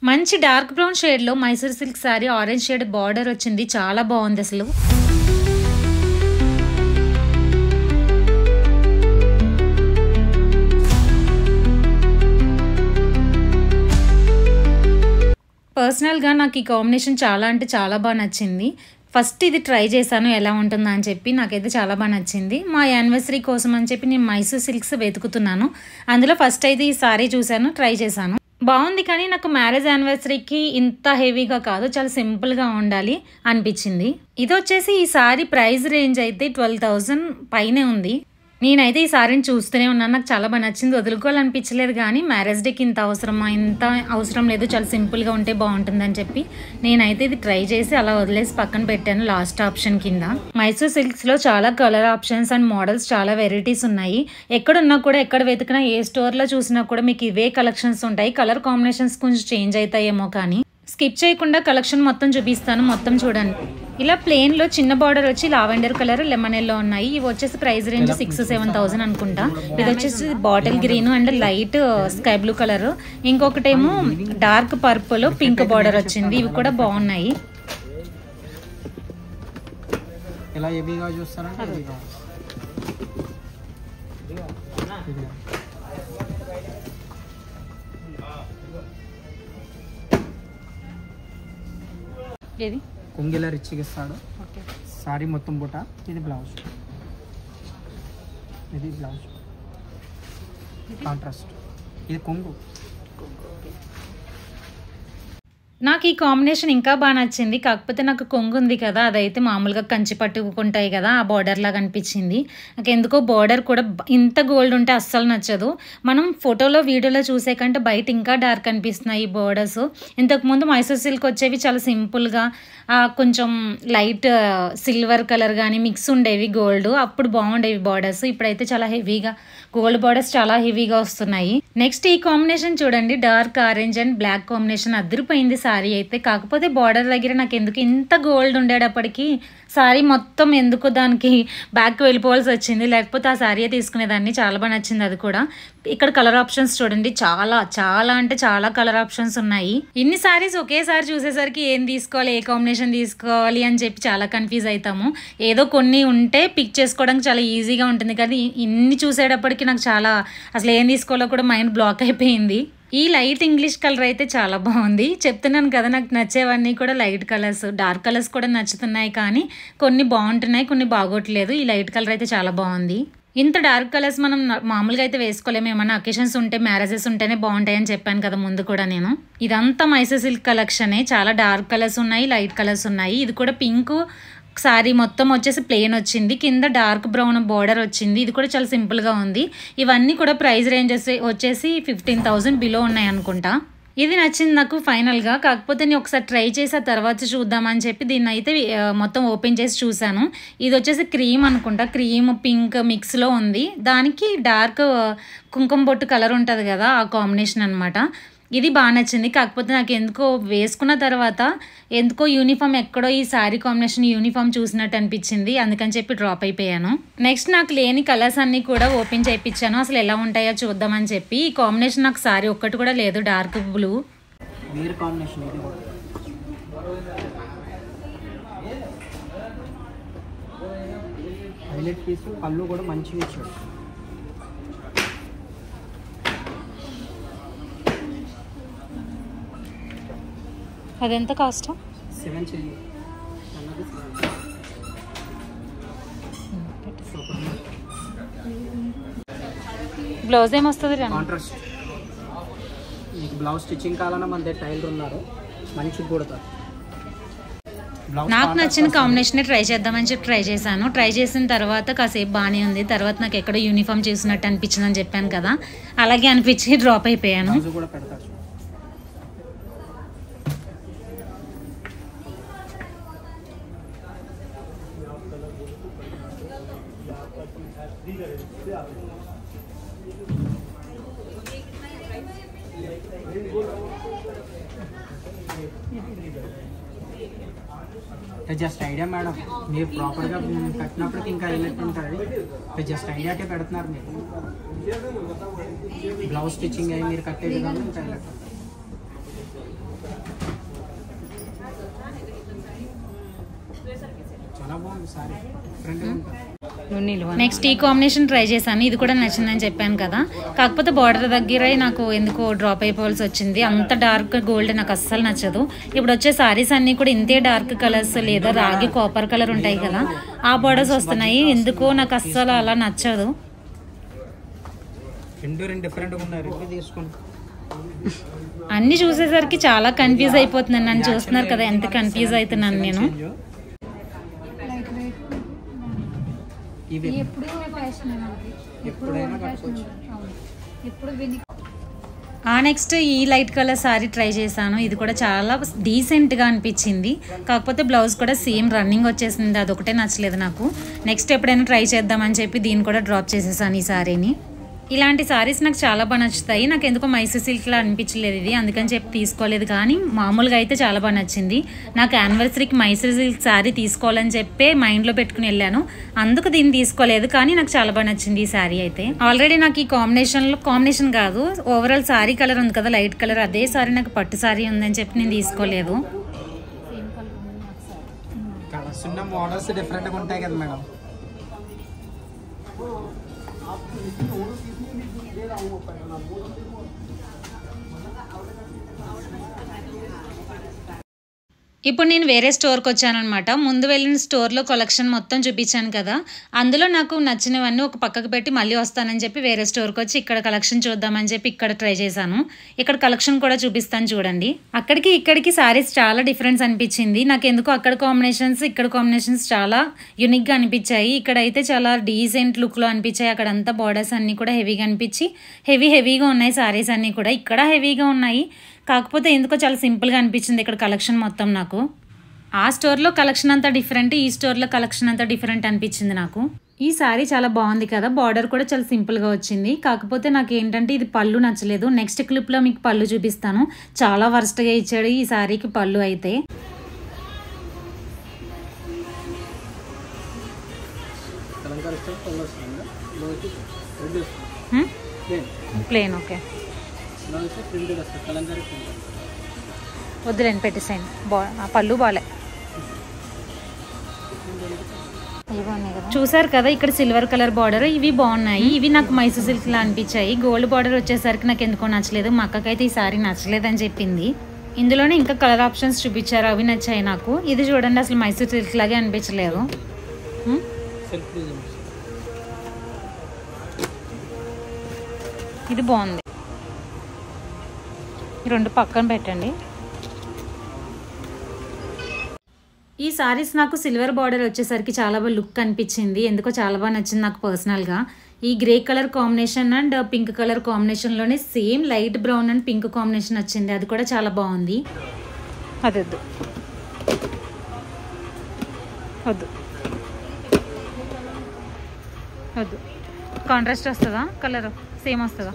మంచి dark brown షేడ్లో Mysore silk sorry orange shade border వచ్చింది. చాలా బాగుంది అసలు. పర్సనల్గా నాకు ఈ కాంబినేషన్ చాలా అంటే చాలా బాగా నచ్చింది. ఫస్ట్ ఇది ట్రై చేశాను ఎలా ఉంటుందా అని చెప్పి. నాకైతే చాలా బాగా నచ్చింది. మా యానివర్సరీ కోసం అని చెప్పి నేను మైసూర్ సిల్క్స్ వెతుకుతున్నాను. అందులో ఫస్ట్ అయితే ఈ సారీ చూశాను, ట్రై చేశాను. బాగుంది, కానీ నాకు మ్యారేజ్ యానివర్సరీకి ఇంత హెవీగా కాదు, చాలా సింపుల్గా ఉండాలి అనిపించింది. ఇది వచ్చేసి ఈ సారీ ప్రైస్ రేంజ్ అయితే 12,000 పైనే ఉంది. నేనైతే ఈ సారీని చూస్తూనే ఉన్నాను. నాకు చాలా బాగా నచ్చింది. వదులుకోవాలనిపించలేదు, కానీ మ్యారేజ్ డేకి ఇంత అవసరం లేదు, చాలా సింపుల్గా ఉంటే బాగుంటుందని చెప్పి నేనైతే ఇది ట్రై చేసి అలా వదిలేసి పక్కన పెట్టాను లాస్ట్ ఆప్షన్ కింద. మైసూర్ సిల్క్స్లో చాలా కలర్ ఆప్షన్స్ అండ్ మోడల్స్ చాలా వెరైటీస్ ఉన్నాయి. ఎక్కడున్నా కూడా, ఎక్కడ వెతికినా, ఏ స్టోర్లో చూసినా కూడా మీకు ఇవే కలెక్షన్స్ ఉంటాయి. కలర్ కాంబినేషన్స్ కొంచెం చేంజ్ అవుతాయేమో, కానీ స్కిప్ చేయకుండా కలెక్షన్ మొత్తం చూపిస్తాను. మొత్తం చూడండి. ఇలా ప్లెయిన్లో చిన్న బార్డర్ వచ్చి లావెండర్ కలర్, లెమన్ ఎల్లో ఉన్నాయి. ఇవి వచ్చేసి ప్రైస్ రేంజ్ 6,000-7,000 అనుకుంటా. ఇది వచ్చేసి bottle green and light sky blue colour. ఇంకొకటేమో డార్క్ పర్పుల్ పింక్ బార్డర్ వచ్చింది. ఇవి కూడా బాగున్నాయి. ఏది కొంగిలా రిచ్గా ఇస్తాడు. సారీ మొత్తం బుట్ట. ఇది బ్లౌజ్, ఇది బ్లౌజ్ కాంట్రాస్ట్. ఇది కొంగు. నాకు ఈ కాంబినేషన్ ఇంకా బాగా నచ్చింది. కాకపోతే నాకు కొంగు ఉంది కదా, అదైతే మామూలుగా కంచి పట్టుకుంటాయి కదా, ఆ బార్డర్ లాగా అనిపించింది. నాకు ఎందుకో బార్డర్ కూడా ఇంత గోల్డ్ ఉంటే అస్సలు నచ్చదు. మనం ఫోటోలో వీడియోలో చూసే కంటే బయట ఇంకా డార్క్ అనిపిస్తున్నాయి ఈ బార్డర్స్. ఇంతకుముందు మైసూర్ సిల్క్ వచ్చేవి చాలా సింపుల్గా, కొంచెం లైట్ సిల్వర్ కలర్ కానీ మిక్స్ ఉండేవి గోల్డ్, అప్పుడు బాగుండేవి బార్డర్స్. ఇప్పుడైతే చాలా హెవీగా గోల్డ్ బార్డర్స్ చాలా హెవీగా వస్తున్నాయి. నెక్స్ట్ ఈ కాంబినేషన్ చూడండి, dark orange and black combination అదిరిపోయింది సారీ అయితే. కాకపోతే బార్డర్ దగ్గర నాకు ఎందుకు ఇంత గోల్డ్ ఉండేటప్పటికి సారీ మొత్తం ఎందుకు దానికి బ్యాక్ వెళ్ళిపోవాల్సి వచ్చింది, లేకపోతే ఆ సారీ తీసుకునేదాన్ని. చాలా బాగా నచ్చింది అది కూడా. ఇక్కడ కలర్ ఆప్షన్స్ చూడండి, చాలా చాలా అంటే చాలా కలర్ ఆప్షన్స్ ఉన్నాయి. ఇన్ని సారీస్ ఒకేసారి చూసేసరికి ఏం తీసుకోవాలి, ఏ కాంబినేషన్ తీసుకోవాలి అని చెప్పి చాలా కన్ఫ్యూజ్ అవుతాము. ఏదో కొన్ని ఉంటే పిక్ చేసుకోవడానికి చాలా ఈజీగా ఉంటుంది, కానీ ఇన్ని చూసేటప్పటికి నాకు చాలా అసలు ఏం తీసుకోవాలో కూడా మైండ్ బ్లాక్ అయిపోయింది. ఈ లైట్ ఇంగ్లీష్ కలర్ అయితే చాలా బాగుంది. చెప్తున్నాను కదా, నాకు నచ్చేవన్నీ కూడా లైట్ కలర్స్. డార్క్ కలర్స్ కూడా నచ్చుతున్నాయి, కానీ కొన్ని బాగుంటున్నాయి, కొన్ని బాగోట్లేదు. ఈ లైట్ కలర్ అయితే చాలా బాగుంది. ఇంత డార్క్ కలర్స్ మనం మామూలుగా అయితే వేసుకోలేము. ఏమన్నా అకేషన్స్ ఉంటే, మ్యారేజెస్ ఉంటేనే బాగుంటాయని చెప్పాను కదా ముందు కూడా నేను. ఇదంతా మైసూర్ సిల్క్ కలెక్షనే. చాలా డార్క్ కలర్స్ ఉన్నాయి, లైట్ కలర్స్ ఉన్నాయి. ఇది కూడా పింక్ సారీ మొత్తం వచ్చేసి ప్లెయిన్ వచ్చింది, కింద డార్క్ బ్రౌన్ బార్డర్ వచ్చింది. ఇది కూడా చాలా సింపుల్గా ఉంది. ఇవన్నీ కూడా ప్రైస్ రేంజెస్ వచ్చేసి 15,000 బిలో ఉన్నాయి అనుకుంటా. ఇది నచ్చింది నాకు ఫైనల్గా. కాకపోతే నేను ఒకసారి ట్రై చేసి ఆ తర్వాత చూద్దామని చెప్పి దీన్ని అయితే మొత్తం ఓపెన్ చేసి చూశాను. ఇది వచ్చేసి క్రీమ్ అనుకుంటా, క్రీమ్ పింక్ మిక్స్లో ఉంది. దానికి డార్క్ కుంకుమ బొట్టు కలర్ ఉంటుంది కదా, ఆ కాంబినేషన్ అనమాట. ఇది బాగా నచ్చింది. కాకపోతే నాకు ఎందుకో వేసుకున్న తర్వాత ఎందుకో యూనిఫామ్ ఎక్కడో ఈ శారీ కాంబినేషన్ యూనిఫామ్ చూసినట్టు అనిపించింది. అందుకని చెప్పి డ్రాప్ అయిపోయాను. నెక్స్ట్ నాకు లేని కలర్స్ అన్నీ కూడా ఓపెన్ చేయించాను, అసలు ఎలా ఉంటాయో చూద్దామని చెప్పి. ఈ కాంబినేషన్ నాకు శారీ ఒక్కటి కూడా లేదు, dark blue combination. Highlight piece, పళ్ళు కూడా మంచిగా ఇచ్చాడు. అదెంత కాస్ట్? 7 బ్లౌజ్ ఏమొస్తుంది? కాంట్రాస్ట్. మీకు బ్లౌజ్ స్టిచ్చింగ్ కావాలన్నా మన దగ్గర టైలర్ ఉన్నారు, మంచిగా కుడతారు. నాకు నచ్చిన కాంబినేషన్ ట్రై చేద్దామని చెప్పి ట్రై చేశాను. ట్రై చేసిన తర్వాత కాసేపు బాగానే ఉంది. తర్వాత నాకు ఎక్కడో యూనిఫామ్ చేసినట్టు అనిపించింది అని చెప్పాను కదా, అలాగే అనిపించి డ్రాప్ అయిపోయాను. జస్ట్ ఐడియా మేడం, మీరు ప్రాపర్గా కట్టినప్పటికి ఇంకా హైలైట్ ఉంటుంది. జస్ట్ ఐడియాకే పెడుతున్నారు మీరు. బ్లౌజ్ స్టిచ్చింగ్ అయ్యి మీరు కట్టే విధానం ఇంకా హైలైట్. బాగుంది సారీ, డిఫరెంట్గా ఉంటుంది. నెక్స్ట్ ఈ కాంబినేషన్ ట్రై చేశాను, ఇది కూడా నచ్చిందని చెప్పాను కదా. కాకపోతే బార్డర్ దగ్గర నాకు ఎందుకో డ్రాప్ అయిపోవాల్సి వచ్చింది. అంత డార్క్ గోల్డ్ నాకు అస్సలు నచ్చదు. ఇప్పుడు వచ్చే సారీస్ అన్నీ కూడా ఇంతే డార్క్ కలర్స్ లేదా రాగి కాపర్ కలర్ ఉంటాయి కదా, ఆ బార్డర్స్ వస్తున్నాయి. ఎందుకో నాకు అస్సలు అలా నచ్చదు. రెండు డిఫరెంట్గా ఉన్నాయి, రెండు తీసుకోండి. అన్ని చూసేసరికి చాలా కన్ఫ్యూజ్ అయిపోతున్నాను. నన్ను చూస్తున్నారు కదా ఎంత కన్ఫ్యూజ్ అవుతున్నాను నేను. నెక్స్ట్ ఈ లైట్ కలర్ సారీ ట్రై చేశాను. ఇది కూడా చాలా డీసెంట్గా అనిపించింది. కాకపోతే బ్లౌజ్ కూడా సేమ్ రన్నింగ్ వచ్చేసింది, అదొకటే నచ్చలేదు నాకు. నెక్స్ట్ ఎప్పుడైనా ట్రై చేద్దామని చెప్పి దీన్ని కూడా డ్రాప్ చేసేసాను ఈ సారీని. ఇలాంటి సారీస్ నాకు చాలా బాగా నచ్చుతాయి. నాకు ఎందుకో మైసూర్ సిల్క్లా అనిపించలేదు ఇది, అందుకని చెప్పి తీసుకోలేదు. కానీ మామూలుగా అయితే చాలా బాగా నచ్చింది. నాకు యానివర్సరీకి మైసూర్ సిల్క్ సారీ తీసుకోవాలని చెప్పి మైండ్లో పెట్టుకుని వెళ్ళాను, అందుకు దీన్ని తీసుకోలేదు. కానీ నాకు చాలా బాగా నచ్చింది ఈ సారీ అయితే. ఆల్రెడీ నాకు ఈ కాంబినేషన్ కాదు, ఓవరాల్ సారీ కలర్ ఉంది కదా లైట్ కలర్, అదే సారీ నాకు పట్టు సారీ ఉందని చెప్పి నేను తీసుకోలేదు. కలర్స్ ఉన్న మోడల్స్ డిఫరెంట్గా ఉంటాయి కదా మేడం. ఇప్పుడు నేను వేరే స్టోర్కి వచ్చానమాట. ముందు వెళ్ళిన స్టోర్లో కలెక్షన్ మొత్తం చూపించాను కదా, అందులో నాకు నచ్చినవన్నీ ఒక పక్కకు పెట్టి మళ్ళీ వస్తానని చెప్పి వేరే స్టోర్కి వచ్చి ఇక్కడ కలెక్షన్ చూద్దామని చెప్పి ఇక్కడ ట్రై చేశాను. ఇక్కడ కలెక్షన్ కూడా చూపిస్తాను చూడండి. అక్కడికి ఇక్కడికి సారీస్ చాలా డిఫరెన్స్ అనిపించింది నాకు. ఎందుకో అక్కడ కాంబినేషన్స్ ఇక్కడ కాంబినేషన్స్ చాలా యూనిక్గా అనిపించాయి. ఇక్కడైతే చాలా డీసెంట్ లుక్లో అనిపించాయి. అక్కడంతా బార్డర్స్ అన్నీ కూడా హెవీగా అనిపించి హెవీగా ఉన్నాయి సారీస్ అన్నీ కూడా. ఇక్కడ హెవీగా ఉన్నాయి, కాకపోతే ఎందుకో చాలా సింపుల్గా అనిపించింది ఇక్కడ కలెక్షన్ మొత్తం నాకు. ఆ స్టోర్లో కలెక్షన్ అంతా డిఫరెంట్, ఈ స్టోర్లో కలెక్షన్ అంతా డిఫరెంట్ అనిపించింది నాకు. ఈ సారీ చాలా బాగుంది కదా, బార్డర్ కూడా చాలా సింపుల్గా వచ్చింది. కాకపోతే నాకు ఏంటంటే ఇది పళ్ళు నచ్చలేదు. నెక్స్ట్ క్లిప్లో మీకు పళ్ళు చూపిస్తాను. చాలా వర్స్ట్గా ఇచ్చాడు ఈ సారీకి పళ్ళు అయితే. ప్లేన్ ఓకే, వద్దులేండి పెట్టేసాను. పళ్ళు బాలే. చూసారు కదా ఇక్కడ సిల్వర్ కలర్ బార్డర్, ఇవి బాగున్నాయి. ఇవి నాకు మైసూర్ సిల్క్ లా అనిపించాయి. గోల్డ్ బార్డర్ వచ్చేసరికి నాకు ఎందుకో నచ్చలేదు. మా అక్కకైతే ఈ సారీ నచ్చలేదని చెప్పింది. ఇందులోనే ఇంకా కలర్ ఆప్షన్స్ చూపించారు, అవి నచ్చాయి నాకు. ఇది చూడండి అసలు మైసూర్ సిల్క్ లాగే అనిపించలేదు. ఇది బాగుంది. ఈ రెండు పక్కన పెట్టండి. ఈ సారీస్ నాకు సిల్వర్ బార్డర్ వచ్చేసరికి చాలా బాగా లుక్ అనిపించింది. ఎందుకో చాలా బాగా నచ్చింది నాకు పర్సనల్గా. ఈ grey colour combination and pink colour కాంబినేషన్లోనే same light brown and pink combination వచ్చింది, అది కూడా చాలా బాగుంది. అదొద్దు వద్దు వద్దు, కాంట్రాస్ట్ వస్తుందా కలర్ సేమ్ వస్తుందా?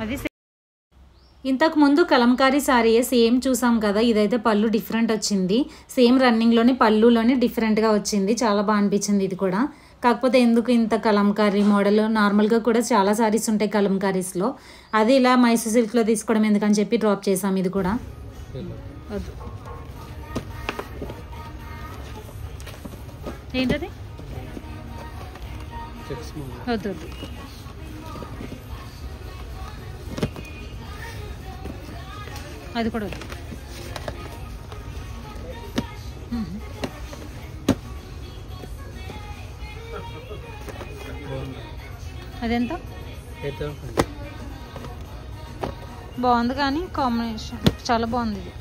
అది ఇంతకు ముందు కలంకారీ సారీయే సేమ్ చూసాం కదా, ఇదైతే పళ్ళు డిఫరెంట్ వచ్చింది. సేమ్ రన్నింగ్లోని పళ్ళులోని డిఫరెంట్గా వచ్చింది, చాలా బాగా అనిపించింది ఇది కూడా. కాకపోతే ఎందుకు ఇంత కలంకారీ మోడల్, నార్మల్గా కూడా చాలా సారీస్ ఉంటాయి కలంకారీస్లో, అది ఇలా మైసూర్ సిల్క్లో తీసుకోవడం ఎందుకని చెప్పి డ్రాప్ చేసాం ఇది కూడా. ఏంటది వద్దు వద్దు. అది కూడా వద్దు. అదెంత బాగుంది కానీ కాంబినేషన్ చాలా బాగుంది ఇది.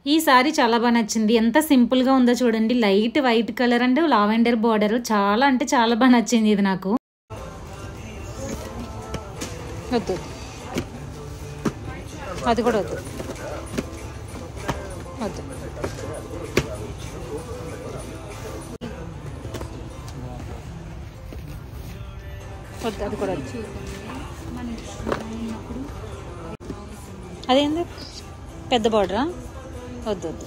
ఈ సారీ చాలా బాగా నచ్చింది. ఎంత సింపుల్గా ఉందో చూడండి, light white colour and lavender border, చాలా అంటే చాలా బాగా నచ్చింది ఇది నాకు. వద్దు అది కూడా వద్దు వద్దు. వద్దు అది కూడా వద్దు. అదేంది పెద్ద బార్డరా? వద్దు వద్దు.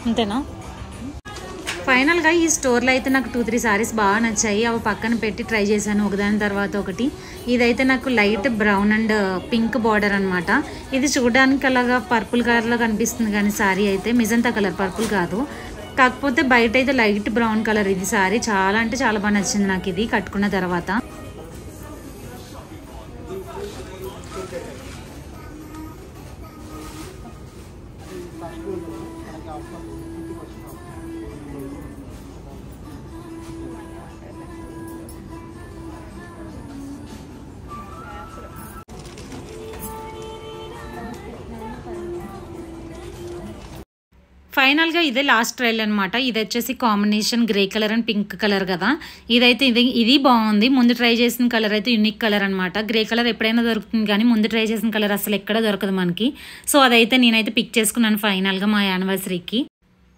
అంతేనా? ఫైనల్గా ఈ స్టోర్లో అయితే నాకు 2-3 సారీస్ బాగా నచ్చాయి. అవి పక్కన పెట్టి ట్రై చేశాను ఒకదాని తర్వాత ఒకటి. ఇదైతే నాకు light brown and pink border అనమాట. ఇది చూడడానికి అలాగా పర్పుల్ కలర్లో కనిపిస్తుంది కానీ సారీ అయితే మిజంతా కలర్, పర్పుల్ కాదు. కాకపోతే బయట అయితే లైట్ బ్రౌన్ కలర్. ఇది సారీ చాలా అంటే చాలా బాగా నచ్చింది నాకు ఇది కట్టుకున్న తర్వాత. ఫైనల్గా ఇదే లాస్ట్ ట్రైల్ అనమాట. ఇది వచ్చేసి combination grey colour and pink colour కదా. ఇదైతే ఇది బాగుంది. ముందు ట్రై చేసిన కలర్ అయితే యూనిక్ కలర్ అనమాట. గ్రే కలర్ ఎప్పుడైనా దొరుకుతుంది కానీ ముందు ట్రై చేసిన కలర్ అసలు ఎక్కడ దొరకదు మనకి. సో అదైతే నేనైతే పిక్ చేసుకున్నాను ఫైనల్గా మా యానివర్సరీకి.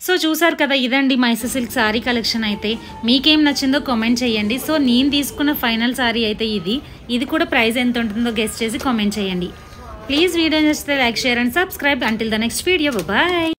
సో చూసారు కదా, ఇదండి మైసూర్ సిల్క్ సారీ కలెక్షన్. అయితే మీకేం నచ్చిందో కామెంట్ చేయండి. సో నేను తీసుకున్న ఫైనల్ సారీ అయితే ఇది కూడా ప్రైస్ ఎంత ఉంటుందో గెస్ చేసి కామెంట్ చేయండి. ప్లీజ్ వీడియో నచ్చితే like, share and subscribe. Until the next video, bye.